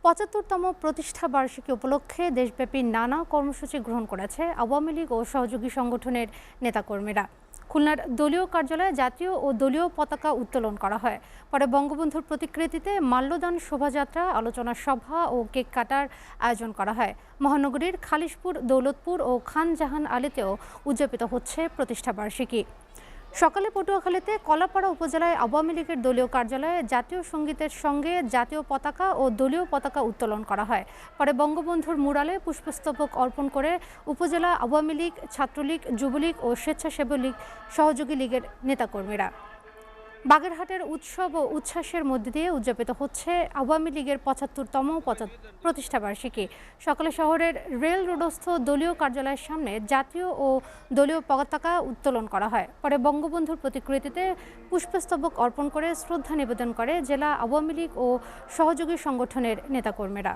৭৫তম প্রতিষ্ঠা বার্ষিকী উপলক্ষে দেশব্যাপী নানা কর্মসূচি গ্রহণ করেছে আওয়ামী লীগ ও সহযোগী সংগঠনের নেতাকর্মীরা। খুলনার দলীয় কার্যালয়ে জাতীয় ও দলীয় পতাকা উত্তোলন করা হয়। পরে বঙ্গবন্ধুর প্রতিকৃতিতে মাল্যদান শোভাযাত্রা, আলোচনা সভা ও কেক কাটার আয়োজন করা হয়। মহানগরীর খালিশপুর, দৌলতপুর ও খান জাহান আলীতেও উদযাপিত হচ্ছে প্রতিষ্ঠা বার্ষিকী। সকালে পটুয়াখালীতে কলাপাড়া উপজেলায় আওয়ামী লীগের দলীয় কার্যালয়ে জাতীয় সঙ্গীতের সঙ্গে জাতীয় পতাকা ও দলীয় পতাকা উত্তোলন করা হয়। পরে বঙ্গবন্ধুর মুরালে পুষ্পস্তবক অর্পণ করে উপজেলা আওয়ামী লীগ, ছাত্রলীগ, যুবলীগ ও স্বেচ্ছাসেবী লীগ সহযোগী লীগের নেতাকর্মীরা। বাগেরহাটের উৎসব ও উচ্ছ্বাসের মধ্যে দিয়ে উদযাপিত হচ্ছে আওয়ামী লীগের ৭৫তম প্রতিষ্ঠাবার্ষিকী। সকালে শহরের রেল রোডস্থ দলীয় কার্যালয়ের সামনে জাতীয় ও দলীয় পতাকা উত্তোলন করা হয়। পরে বঙ্গবন্ধুর প্রতিকৃতিতে পুষ্পস্তবক অর্পণ করে শ্রদ্ধা নিবেদন করে জেলা আওয়ামী লীগ ও সহযোগী সংগঠনের নেতাকর্মীরা।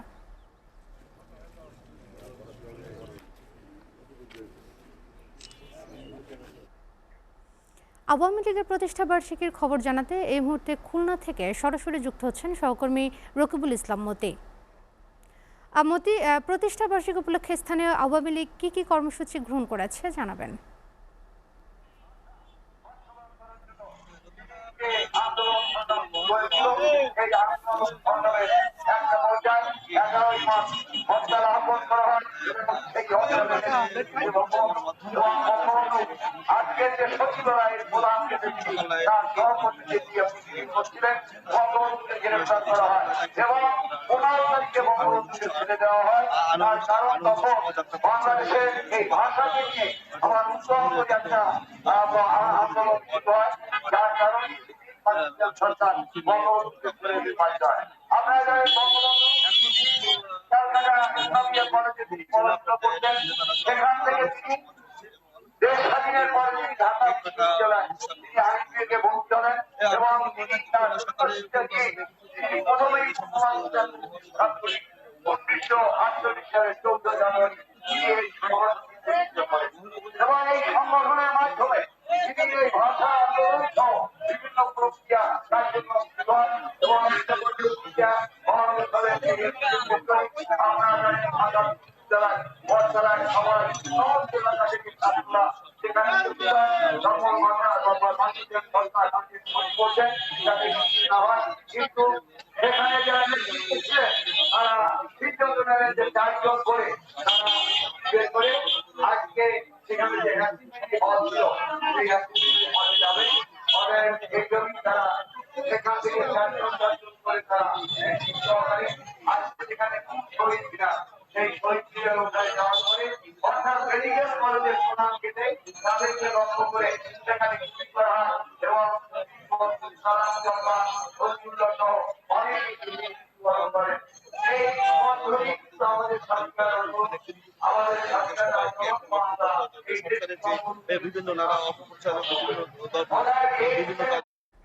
আওয়ামী লীগের প্রতিষ্ঠাবার্ষিকীর খবর জানাতে এই মুহূর্তে খুলনা থেকে সরাসরি যুক্ত হচ্ছেন সহকর্মী রকিবুল ইসলাম মতি। মতি, প্রতিষ্ঠাবার্ষিকী উপলক্ষে স্থানীয় আওয়ামী লীগ কি কর্মসূচি গ্রহণ করেছে জানাবেন। আজকের যে সচিবালয়ের প্রধানকে দেখছি তার সভাপতিকে দিয়ে করছিলেন বঙ্গবন্ধুকে গ্রেফতার করা হয় এবং 15 তারিখে বঙ্গবন্ধুকে ছেড়ে দেওয়া হয়। তার কারণ তখন বাংলাদেশের এই ভাষাকে নিয়ে আমার উত্তম করে একটা আন্দোলন শুরু হয়, যার কারণে সরকার বঙ্গবন্ধুকে ছেড়ে দিতে পারে। আপনারা জানেন বঙ্গবন্ধু ক্যালকাটা ইসলামিয়া কলেজে তিনি পড়াশোনা করতেন। সেখান থেকে তিনি দেশ স্বাধীনের পরে তিনি ঢাকা বিশ্ববিদ্যালয়ে তিনি আইন বিভাগে ভর্তি হলেন এবং তিনি তার শিক্ষাকে তিনি প্রথমেই ছাত্রলীগ 1948 সালের 14 জানুয়ারি তিনি এই সংগঠন করেন এবং এই সংগঠনের মাধ্যমে তিনি এই ভাষা আন্দোলন সহ বিভিন্ন প্রক্রিয়া কার্যক্রম এবং প্রক্রিয়া মহানগরে আপনারা জেলায় বর্তলায় সবাই সমস্ত এলাকা থেকে ছাত্ররা সেখানে কিন্তু সেখানে যারা তারা সিদ্ধান্ত নেবেন যে 4 জন করে তারা বের করে আজকে সেখানে যে অ্যাক্টিভিটি হল ছিল সেই অ্যাক্টিভিটি হলে যাবে। এই জন্য তারা সেখান থেকে 4 জন করে তারা সহকারে আজকে সেখানে শহীদ মিনার সেই শহীদ মিনার ওখানে যাওয়ার পরে অর্থাৎ মেডিকেল কলেজের প্রধান কেটে তাদেরকে লক্ষ্য করে সেখানে কিছু করা হয় এবং অনেক করে এই আমাদের সরকার বিভিন্ন নানা অপপ্রচার বিভিন্ন